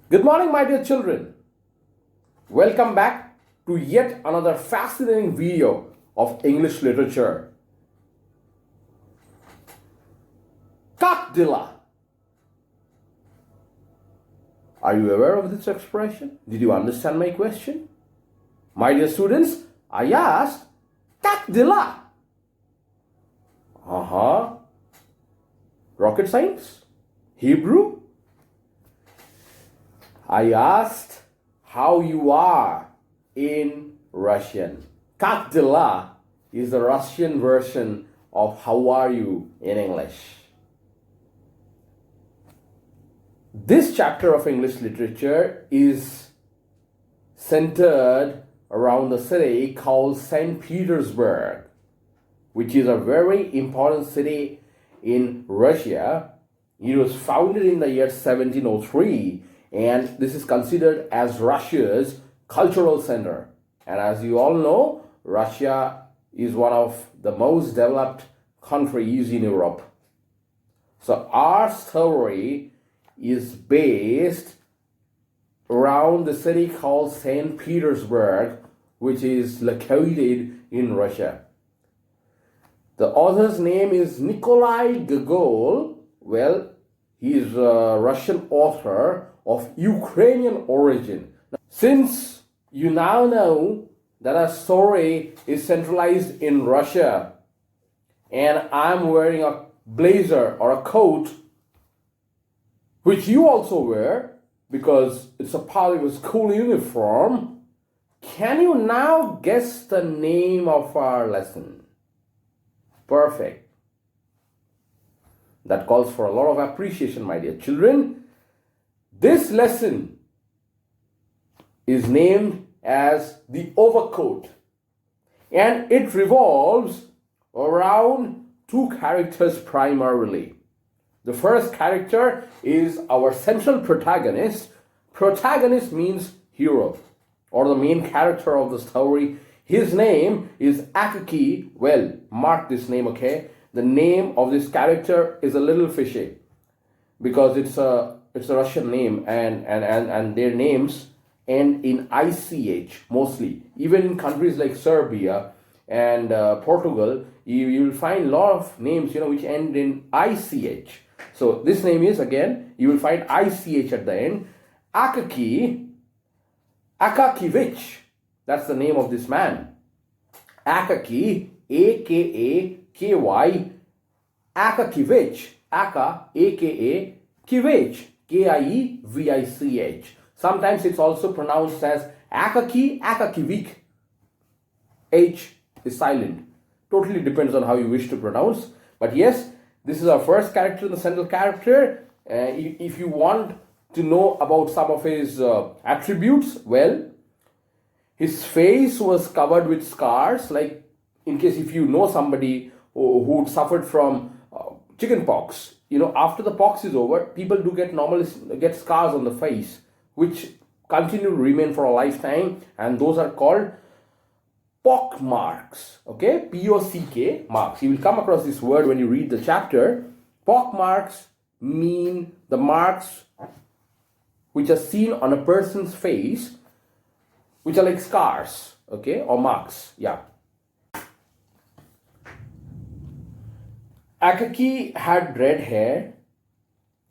Good morning, my dear children. Welcome back to yet another fascinating video of English literature. Cockdilla. Are you aware of this expression? Did you understand my question? My dear students, I asked Cockdilla. Rocket science? Hebrew? I asked how you are in Russian. Как дела is the Russian version of how are you in English. This chapter of English literature is centered around the city called St. Petersburg, which is a very important city in Russia. It was founded in the year 1703, and this is considered as Russia's cultural center. And as you all know, Russia is one of the most developed countries in Europe. So our story is based around the city called St. Petersburg, which is located in Russia. The author's name is Nikolai Gogol. Well, he is a Russian author of Ukrainian origin. Since you now know that our story is centralized in Russia, and I'm wearing a blazer or a coat, which you also wear because it's a part of your school uniform, can you now guess the name of our lesson? Perfect. That calls for a lot of appreciation, my dear children. This lesson is named as the overcoat, and it revolves around two characters primarily. The first character is our central protagonist. Protagonist means hero or the main character of the story. His name is Akaki. Well, mark this name, okay? The name of this character is a little fishy because it's a Russian name, and their names end in ICH mostly. Even in countries like Serbia and Portugal, you will find a lot of names which end in ICH. So this name is, again, you will find ICH at the end. Akakivich, that's the name of this man. Akaki, A-K-A-K-Y, Akakivich, Aka, A-K-A, Kivich, K-I-E-V-I-C-H. Sometimes it's also pronounced as Akaki, Akakivik. H is silent. Totally depends on how you wish to pronounce. But yes, this is our first character, the central character. If you want to know about some of his attributes, well, his face was covered with scars. Like, in case if you know somebody who suffered from chicken pox, after the pox is over, people do get scars on the face, which continue to remain for a lifetime, and those are called pock marks. Okay, P-O-C-K marks. You will come across this word when you read the chapter. Pock marks mean the marks which are seen on a person's face, which are like scars, okay, or marks. Yeah. Akaki had red hair,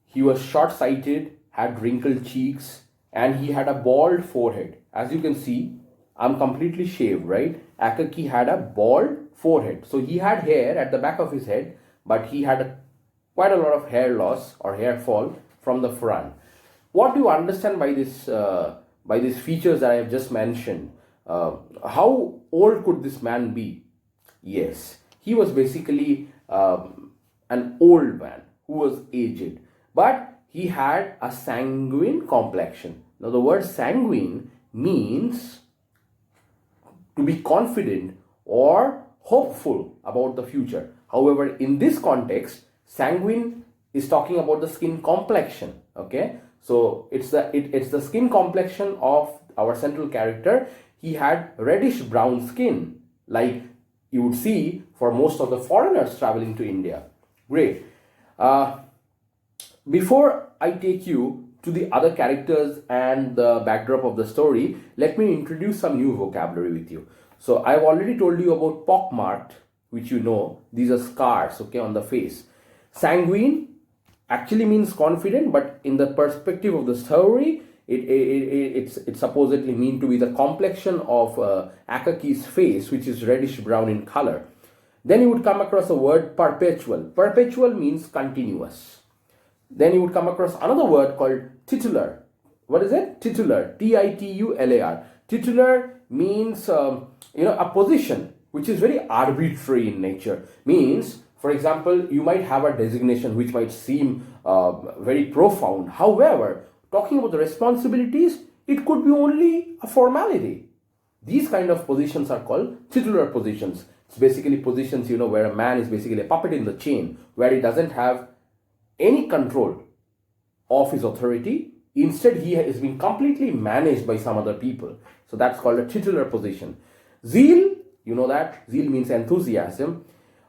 he was short-sighted, had wrinkled cheeks, and he had a bald forehead. As you can see, I'm completely shaved, right? Akaki had a bald forehead. So he had hair at the back of his head, but he had quite a lot of hair loss or hair fall from the front. What do you understand by these features that I have just mentioned? How old could this man be? Yes, he was basically an old man who was aged, but he had a sanguine complexion. Now, the word sanguine means to be confident or hopeful about the future. However, in this context, sanguine is talking about the skin complexion. Okay, so it's the skin complexion of our central character. He had reddish brown skin, like you would see for most of the foreigners traveling to India. Great. Before I take you to the other characters and the backdrop of the story, let me introduce some new vocabulary with you. So I've already told you about pockmarked, which you know, these are scars, okay, on the face. Sanguine actually means confident, but in the perspective of the story, it's supposedly mean to be the complexion of Akaki's face, which is reddish brown in color. Then you would come across a word perpetual. Perpetual means continuous. Then you would come across another word called titular. What is it? Titular. Titular. Titular means a position which is very arbitrary in nature. Means, for example, you might have a designation which might seem very profound. However, talking about the responsibilities, it could be only a formality. These kind of positions are called titular positions. It's basically positions, where a man is basically a puppet in the chain, where he doesn't have any control of his authority. Instead, he is being completely managed by some other people. So that's called a titular position. Zeal, you know that. Zeal means enthusiasm.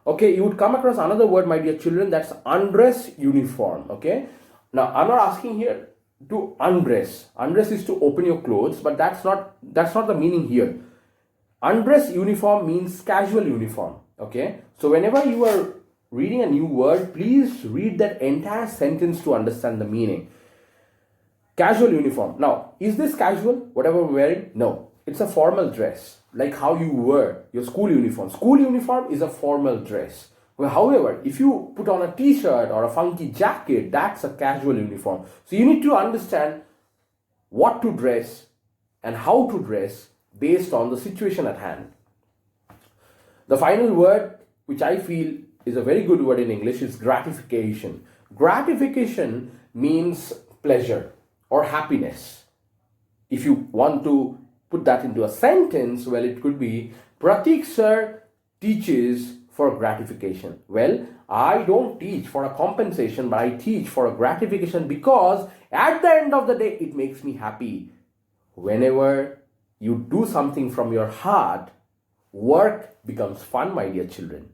Okay, you would come across another word, my dear children, that's undress uniform. Okay. Now, I'm not asking here to undress. Undress is to open your clothes, but that's not the meaning here. Undress uniform means casual uniform. Okay. So whenever you are reading a new word, please read that entire sentence to understand the meaning. Casual uniform. Now, is this casual, whatever we're wearing? No. It's a formal dress, like how you wear your school uniform. School uniform is a formal dress. Well, however, if you put on a t-shirt or a funky jacket, that's a casual uniform. So you need to understand what to dress and how to dress based on the situation at hand. The final word, which I feel is a very good word in English, is gratification. Gratification means pleasure or happiness. If you want to put that into a sentence, well, it could be Pratik sir teaches for gratification. Well, I don't teach for a compensation, but I teach for a gratification because at the end of the day, it makes me happy. Whenever you do something from your heart, work becomes fun, my dear children.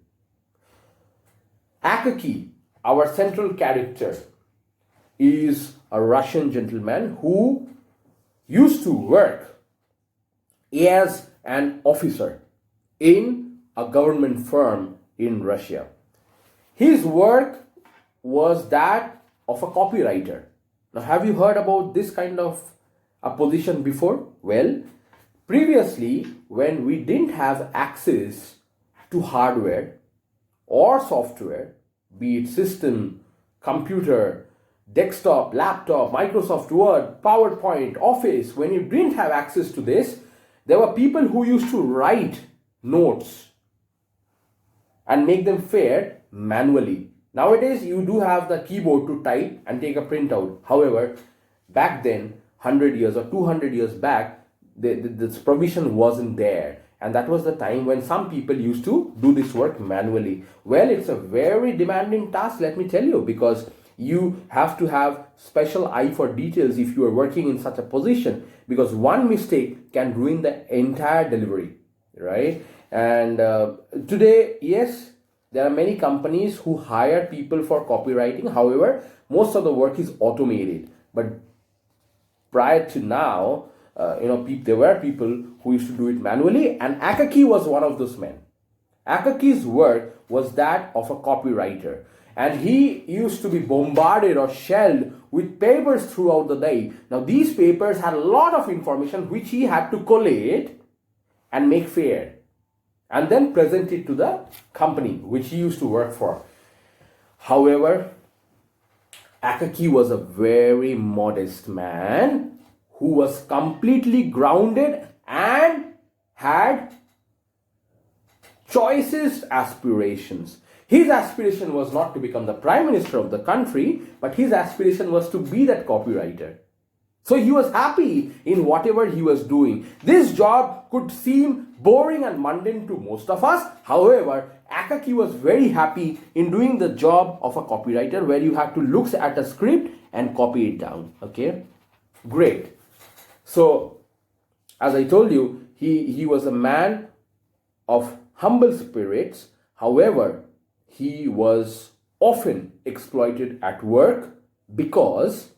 Akaki, our central character, is a Russian gentleman who used to work as an officer in a government firm in Russia. His work was that of a copywriter. Now, have you heard about this kind of a position before? Well, previously, when we didn't have access to hardware or software, be it system, computer, desktop, laptop, Microsoft Word, PowerPoint, Office, when you didn't have access to this, there were people who used to write notes and make them fair manually. Nowadays, you do have the keyboard to type and take a printout. However, back then, 100 years or 200 years back, this provision wasn't there. And that was the time when some people used to do this work manually. Well, it's a very demanding task, let me tell you, because you have to have special eye for details if you are working in such a position, because one mistake can ruin the entire delivery, right? And today, yes, there are many companies who hire people for copywriting. However, most of the work is automated. But prior to now, there were people who used to do it manually, and Akaki was one of those men. Akaki's work was that of a copywriter, and he used to be bombarded or shelled with papers throughout the day. Now, these papers had a lot of information which he had to collate and make fair, and then present it to the company which he used to work for. However, Akaki was a very modest man who was completely grounded and had choicest aspirations. His aspiration was not to become the prime minister of the country, but his aspiration was to be that copywriter. So he was happy in whatever he was doing. This job could seem boring and mundane to most of us. However, Akaki was very happy in doing the job of a copywriter, where you have to look at a script and copy it down. Okay, great. So, as I told you, he was a man of humble spirits. However, he was often exploited at work because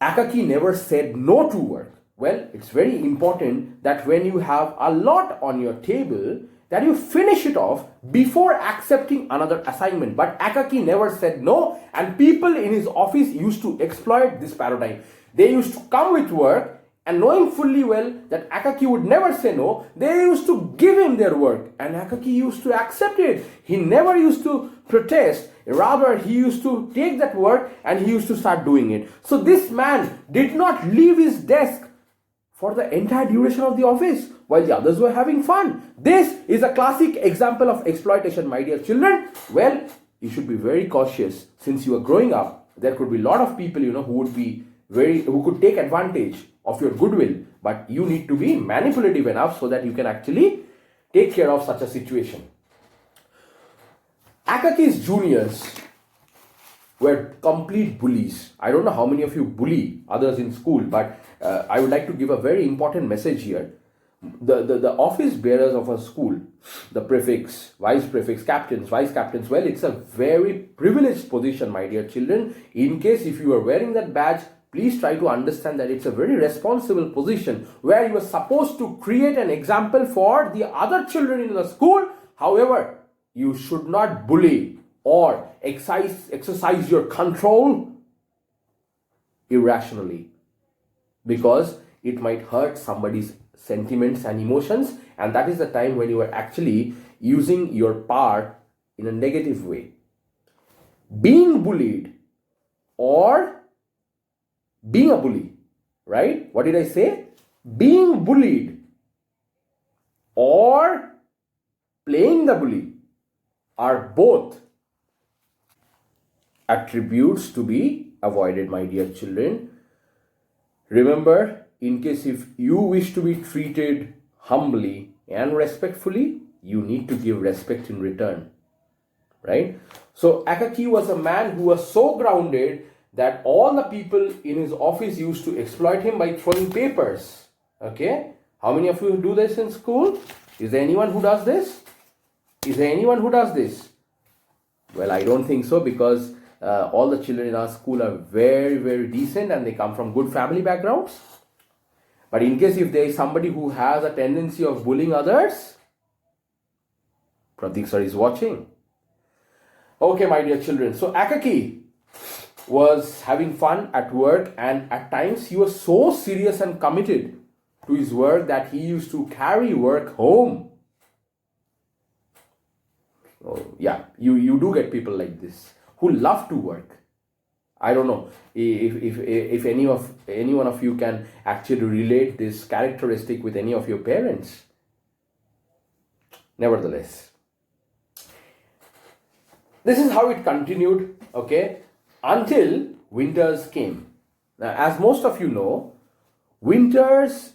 Akaki never said no to work. Well, it's very important that when you have a lot on your table, that you finish it off before accepting another assignment. But Akaki never said no, and people in his office used to exploit this paradigm. They used to come with work, and knowing fully well that Akaki would never say no, they used to give him their work, and Akaki used to accept it. He never used to protest. Rather, he used to take that work and he used to start doing it. So this man did not leave his desk for the entire duration of the office while the others were having fun. This is a classic example of exploitation, my dear children. Well, you should be very cautious. Since you are growing up, there could be a lot of people, who could take advantage of your goodwill, but you need to be manipulative enough so that you can actually take care of such a situation. Akaki's juniors were complete bullies. I don't know how many of you bully others in school, but I would like to give a very important message here. The office bearers of a school, the prefects, vice prefects, captains, vice captains, well, it's a very privileged position, my dear children. In case if you are wearing that badge, please try to understand that it's a very responsible position where you are supposed to create an example for the other children in the school. However, you should not bully or exercise your control irrationally, because it might hurt somebody's sentiments and emotions, and that is the time when you are actually using your power in a negative way. Being bullied or being a bully, right? What did I say? Being bullied or playing the bully are both attributes to be avoided, my dear children. Remember, in case if you wish to be treated humbly and respectfully, you need to give respect in return, right? So Akaki was a man who was so grounded that all the people in his office used to exploit him by throwing papers. Okay? How many of you do this in school? Is there anyone who does this? Is there anyone who does this? Well, I don't think so, because all the children in our school are very, very decent and they come from good family backgrounds. But in case if there is somebody who has a tendency of bullying others, Pratik sir is watching. Okay, my dear children. So Akaki was having fun at work, and at times he was so serious and committed to his work that he used to carry work home. Oh, yeah, you do get people like this who love to work. I don't know if any one of you can actually relate this characteristic with any of your parents. Nevertheless, this is how it continued, okay, until winters came. Now, as most of you know, winters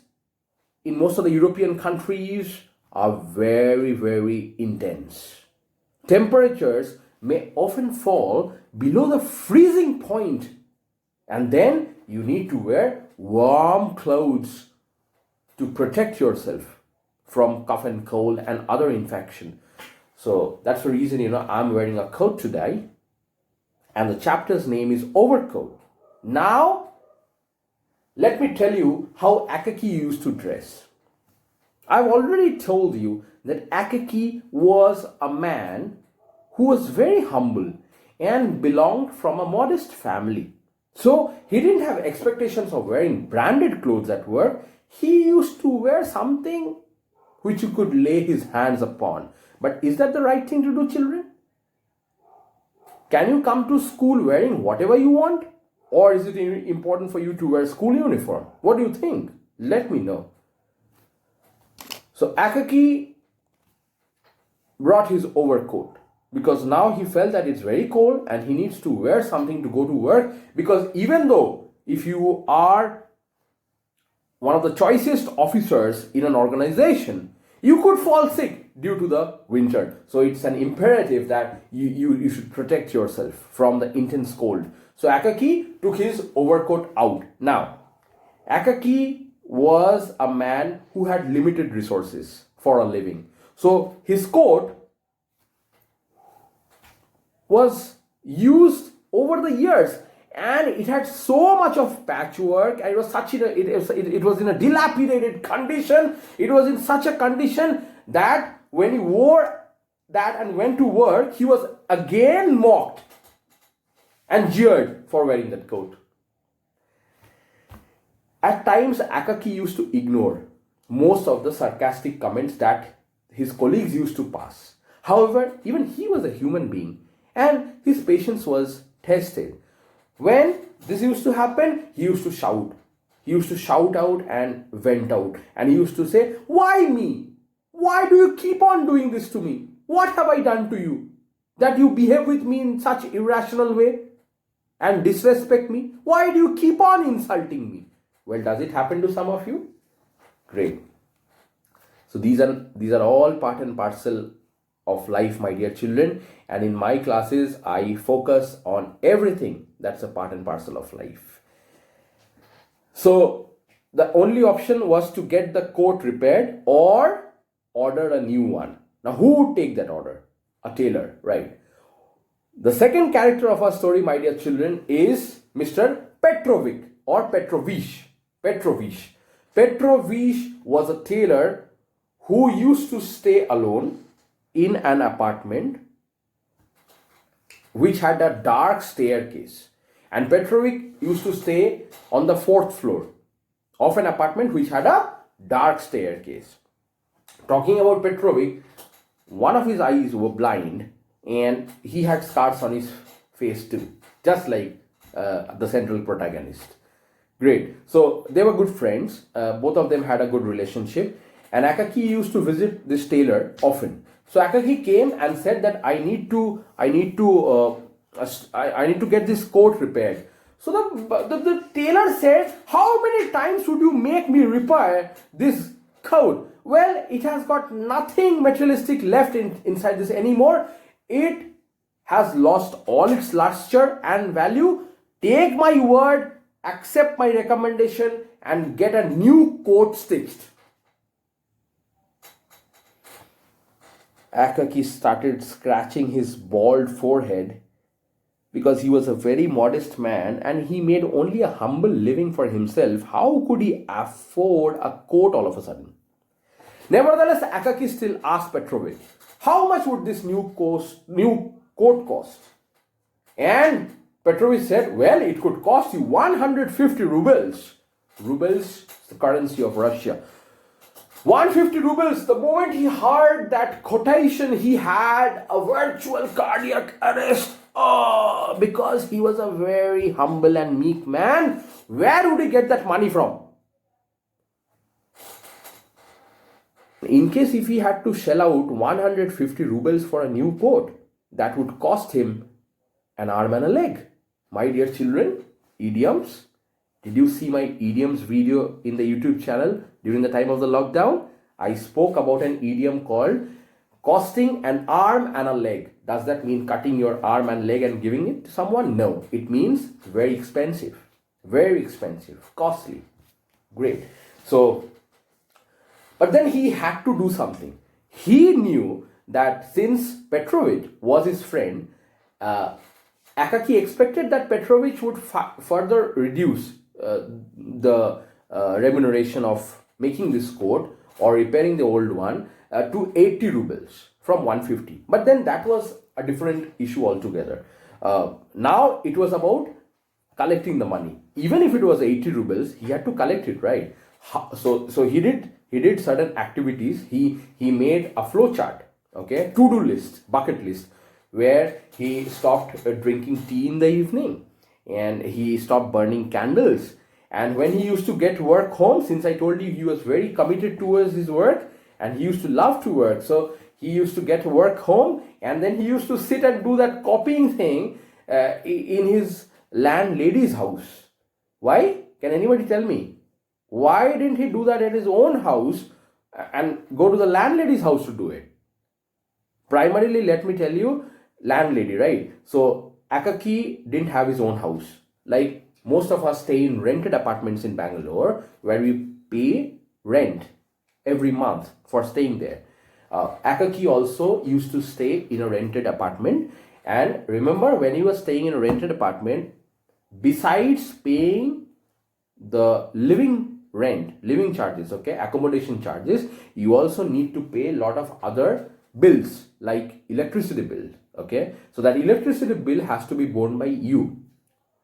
in most of the European countries are very, very intense. Temperatures may often fall below the freezing point, and then you need to wear warm clothes to protect yourself from cough and cold and other infection. So that's the reason, I'm wearing a coat today, and the chapter's name is Overcoat. Now, let me tell you how Akaki used to dress. I've already told you that Akaki was a man who was very humble and belonged from a modest family. So he didn't have expectations of wearing branded clothes at work. He used to wear something which you could lay his hands upon. But is that the right thing to do, children? Can you come to school wearing whatever you want? Or is it important for you to wear school uniform? What do you think? Let me know. So Akaki brought his overcoat, because now he felt that it's very cold and he needs to wear something to go to work, because even though if you are one of the choicest officers in an organization, you could fall sick due to the winter. So it's an imperative that you should protect yourself from the intense cold. So Akaki took his overcoat out. Now, Akaki was a man who had limited resources for a living. So his coat was used over the years, and it had so much of patchwork, and it was such it was in a dilapidated condition. It was in such a condition that when he wore that and went to work, he was again mocked and jeered for wearing that coat. At times, Akaki used to ignore most of the sarcastic comments that his colleagues used to pass. However, even he was a human being, and his patience was tested. When this used to happen, he used to shout. He used to shout out and vent out. And he used to say, "Why me? Why do you keep on doing this to me? What have I done to you that you behave with me in such irrational way and disrespect me? Why do you keep on insulting me?" Well, does it happen to some of you? Great. So these are all part and parcel of life, my dear children. And in my classes, I focus on everything that's a part and parcel of life. So the only option was to get the coat repaired or order a new one. Now, who would take that order? A tailor, right? The second character of our story, my dear children, is Mr. Petrovic or Petrovich. Petrovich was a tailor who used to stay alone in an apartment which had a dark staircase. And Petrovic used to stay on the fourth floor of an apartment which had a dark staircase. Talking about Petrovic, one of his eyes were blind and he had scars on his face too, just like the central protagonist. Great. So they were good friends. Both of them had a good relationship. And Akaki used to visit this tailor often. So Akaki came and said that I need to get this coat repaired. So the tailor said, "How many times would you make me repair this coat? Well, it has got nothing materialistic left inside this anymore. It has lost all its luster and value. Take my word, accept my recommendation, and get a new coat stitched." Akaki started scratching his bald forehead because he was a very modest man and he made only a humble living for himself. How could he afford a coat all of a sudden? Nevertheless, Akaki still asked Petrovic, "How much would this new coat cost?" And Petrovic said, "Well, it could cost you 150 rubles. Rubles, the currency of Russia. 150 rubles. The moment he heard that quotation, he had a virtual cardiac arrest. Oh, because he was a very humble and meek man. Where would he get that money from? In case if he had to shell out 150 rubles for a new coat, that would cost him an arm and a leg. My dear children, idioms. Did you see my idioms video in the YouTube channel during the time of the lockdown? I spoke about an idiom called costing an arm and a leg. Does that mean cutting your arm and leg and giving it to someone? No. It means very expensive, costly. Great. So, but then he had to do something. He knew that since Petrovich was his friend, Akaki expected that Petrovich would further reduce the remuneration of making this coat or repairing the old one to 80 rubles from 150. But then that was a different issue altogether. Now it was about collecting the money. Even if it was 80 rubles, he had to collect it, right? So he did certain activities. He made a flow chart, okay, to-do list, bucket list, where he stopped drinking tea in the evening and he stopped burning candles. And when he used to get work home, since I told you he was very committed towards his work and he used to love to work, so he used to get work home and then he used to sit and do that copying thing in his landlady's house. Why? Can anybody tell me? Why didn't he do that at his own house and go to the landlady's house to do it? Primarily, let me tell you, landlady, right? So Akaki didn't have his own house. Like most of us stay in rented apartments in Bangalore where we pay rent every month for staying there. Akaki also used to stay in a rented apartment. And remember, when he was staying in a rented apartment, besides paying the living charges, okay, accommodation charges, you also need to pay a lot of other bills like electricity bill, okay. So that electricity bill has to be borne by you.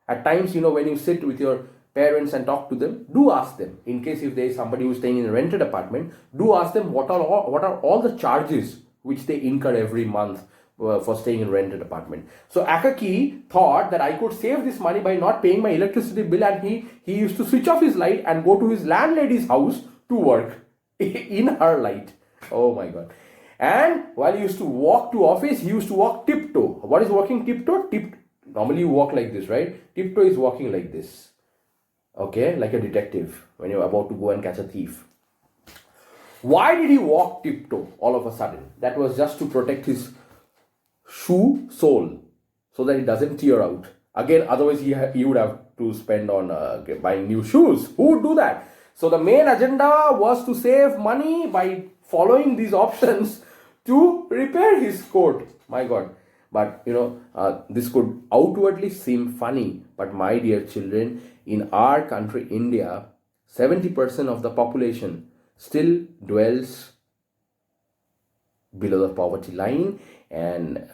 At times, when you sit with your parents and talk to them, do ask them, in case if there is somebody who's staying in a rented apartment, do ask them what are all the charges which they incur every month for staying in a rented apartment. So Akaki thought that I could save this money by not paying my electricity bill, and he used to switch off his light and go to his landlady's house to work in her light. Oh my god. And while he used to walk to office, he used to walk tiptoe. What is walking tiptoe? Normally you walk like this, right? Tiptoe is walking like this. Okay, like a detective when you're about to go and catch a thief. Why did he walk tiptoe all of a sudden? That was just to protect his shoe sole so that it doesn't tear out. Again, otherwise he would have to spend on buying new shoes. Who would do that? So the main agenda was to save money by following these options to repair his coat. My god. But this could outwardly seem funny, but my dear children, in our country, India, 70% of the population still dwells below the poverty line. And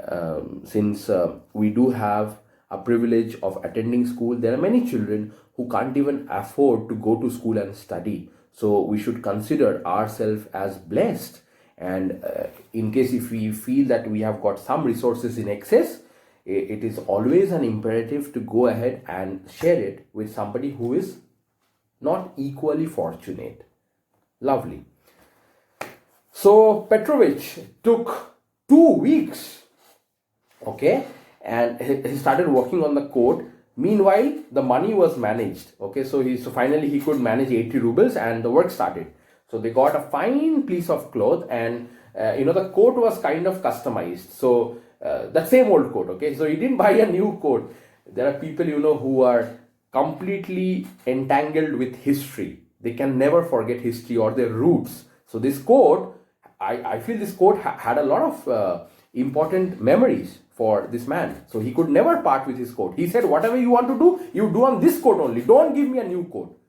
since we do have a privilege of attending school, there are many children who can't even afford to go to school and study. So we should consider ourselves as blessed. And in case if we feel that we have got some resources in excess, it is always an imperative to go ahead and share it with somebody who is not equally fortunate. Lovely. So Petrovich took 2 weeks, okay, and he started working on the coat. Meanwhile, the money was managed, okay. So finally he could manage 80 rubles, and the work started. So they got a fine piece of cloth, and the coat was kind of customized. So that same old coat, okay. So he didn't buy a new coat. There are people who are completely entangled with history. They can never forget history or their roots. So this coat, I feel this coat had a lot of important memories for this man. So he could never part with his coat. He said, whatever you want to do, you do on this coat only. Don't give me a new coat.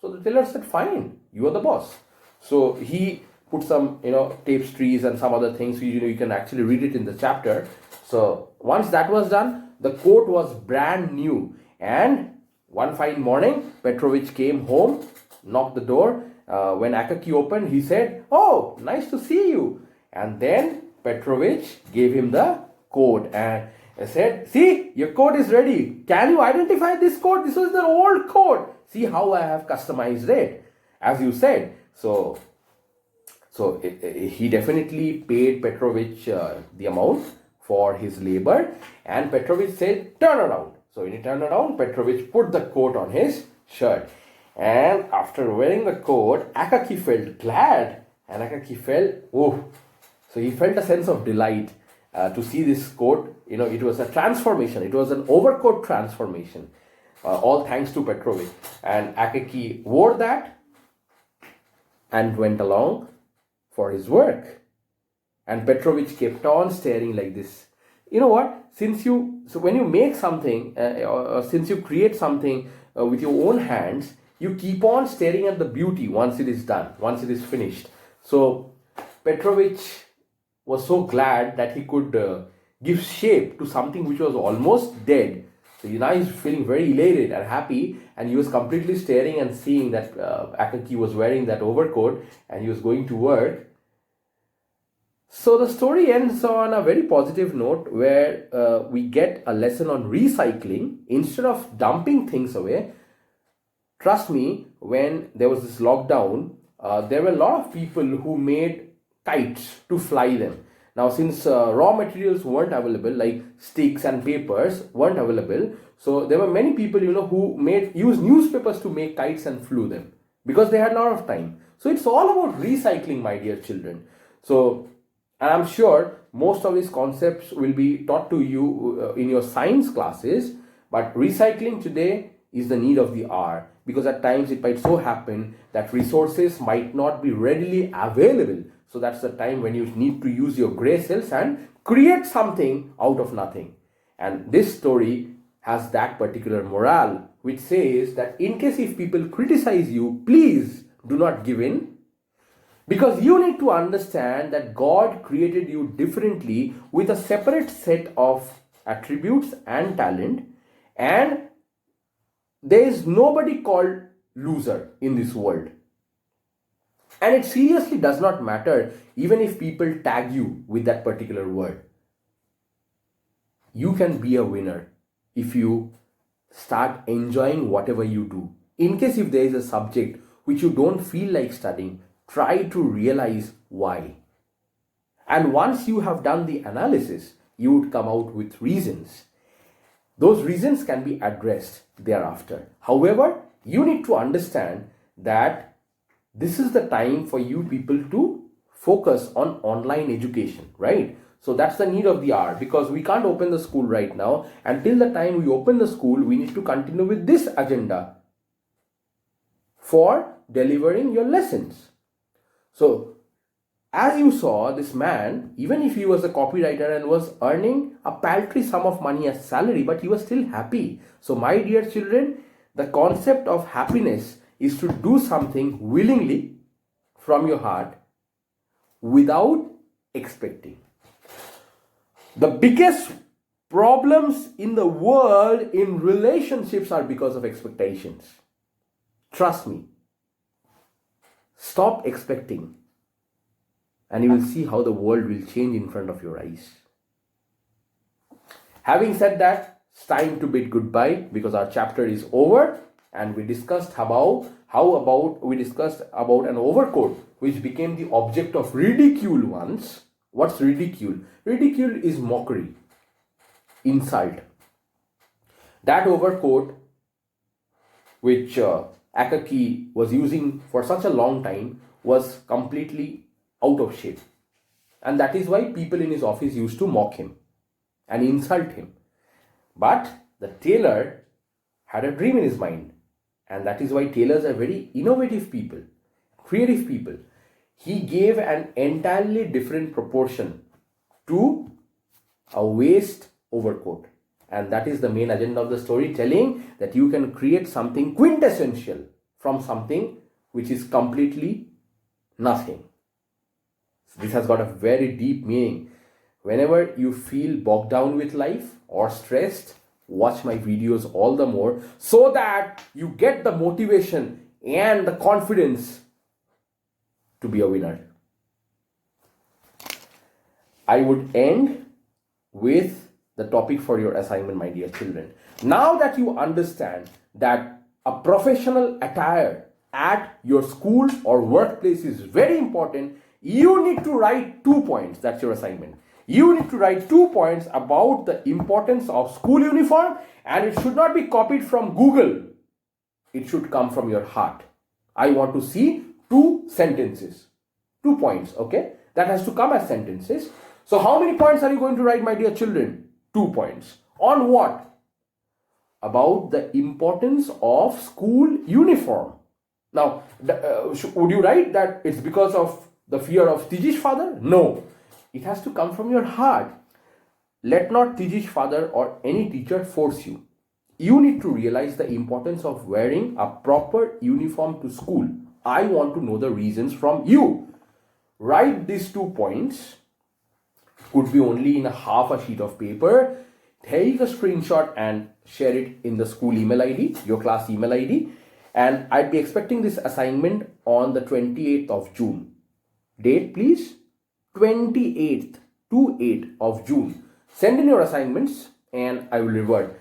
So the tailor said, fine, you are the boss. So he put some, tapestries and some other things. So, you can actually read it in the chapter. So once that was done, the coat was brand new. And one fine morning, Petrovich came home, knocked the door. When Akaki opened, he said, oh, nice to see you. And then Petrovich gave him the coat and said, see, your coat is ready. Can you identify this coat? This was the old coat. See how I have customized it, as you said. So he definitely paid Petrovich the amount for his labor, and Petrovich said, turn around. So when he turned around, Petrovich put the coat on his shirt. And after wearing the coat, Akaki felt glad, and Akaki felt, oh, so he felt a sense of delight to see this coat. It was a transformation. It was an overcoat transformation, all thanks to Petrovich. And Akaki wore that and went along for his work. And Petrovich kept on staring like this. You know what? When you make something, or since you create something with your own hands, you keep on staring at the beauty once it is done, once it is finished. So Petrovich was so glad that he could give shape to something which was almost dead. So now he's feeling very elated and happy, and he was completely staring and seeing that Akaki was wearing that overcoat and he was going to work. So the story ends on a very positive note where we get a lesson on recycling. Instead of dumping things away, trust me, when there was this lockdown, there were a lot of people who made kites to fly them. Now, since raw materials weren't available, like sticks and papers weren't available, so there were many people, who used newspapers to make kites and flew them because they had a lot of time. So it's all about recycling, my dear children. So, and I'm sure most of these concepts will be taught to you in your science classes, but recycling today is the need of the hour, because at times it might so happen that resources might not be readily available. So that's the time when you need to use your gray cells and create something out of nothing. And this story has that particular morale which says that in case if people criticize you, please do not give in, because you need to understand that God created you differently with a separate set of attributes and talent, and there is nobody called loser in this world. And it seriously does not matter even if people tag you with that particular word. You can be a winner if you start enjoying whatever you do. In case if there is a subject which you don't feel like studying, try to realize why. And once you have done the analysis, you would come out with reasons. Those reasons can be addressed thereafter. However, you need to understand that this is the time for you people to focus on online education, right? So that's the need of the hour, because we can't open the school right now. Until the time we open the school, we need to continue with this agenda for delivering your lessons. So as you saw, this man, even if he was a copywriter and was earning a paltry sum of money as salary, but he was still happy. So my dear children, the concept of happiness is to do something willingly from your heart without expecting. The biggest problems in the world in relationships are because of expectations. Trust me. Stop expecting, and you will see how the world will change in front of your eyes. Having said that, it's time to bid goodbye because our chapter is over, and we discussed about an overcoat which became the object of ridicule once. What's ridicule? Ridicule is mockery, insult. That overcoat which Akaki was using for such a long time was completely out of shape. And that is why people in his office used to mock him and insult him. But the tailor had a dream in his mind. And that is why tailors are very innovative people, creative people. He gave an entirely different proportion to a waist overcoat. And that is the main agenda of the story, telling that you can create something quintessential from something which is completely nothing. So this has got a very deep meaning. Whenever you feel bogged down with life or stressed, watch my videos all the more so that you get the motivation and the confidence to be a winner. I would end with the topic for your assignment, my dear children. Now that you understand that a professional attire at your school or workplace is very important, you need to write 2 points. That's your assignment. You need to write 2 points about the importance of school uniform, and it should not be copied from Google. It should come from your heart. I want to see 2 sentences. 2 points, okay? That has to come as sentences. So how many points are you going to write, my dear children? 2 points. On what? About the importance of school uniform. Now, would you write that it's because of the fear of Tiji's father? No. It has to come from your heart. Let not Tiji's father or any teacher force you. You need to realize the importance of wearing a proper uniform to school. I want to know the reasons from you. Write these 2 points. Could be only in a half a sheet of paper. Take a screenshot and share it in the school email ID, your class email ID. And I'd be expecting this assignment on the 28th of June. Date, please. 28th to 8th of June. Send in your assignments and I will revert.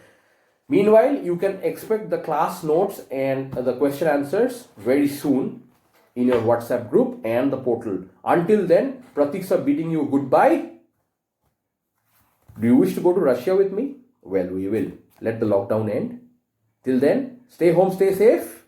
Meanwhile, you can expect the class notes and the question answers very soon in your WhatsApp group and the portal. Until then, Pratik sir bidding you goodbye. Do you wish to go to Russia with me? Well, we will. Let the lockdown end. Till then, stay home, stay safe.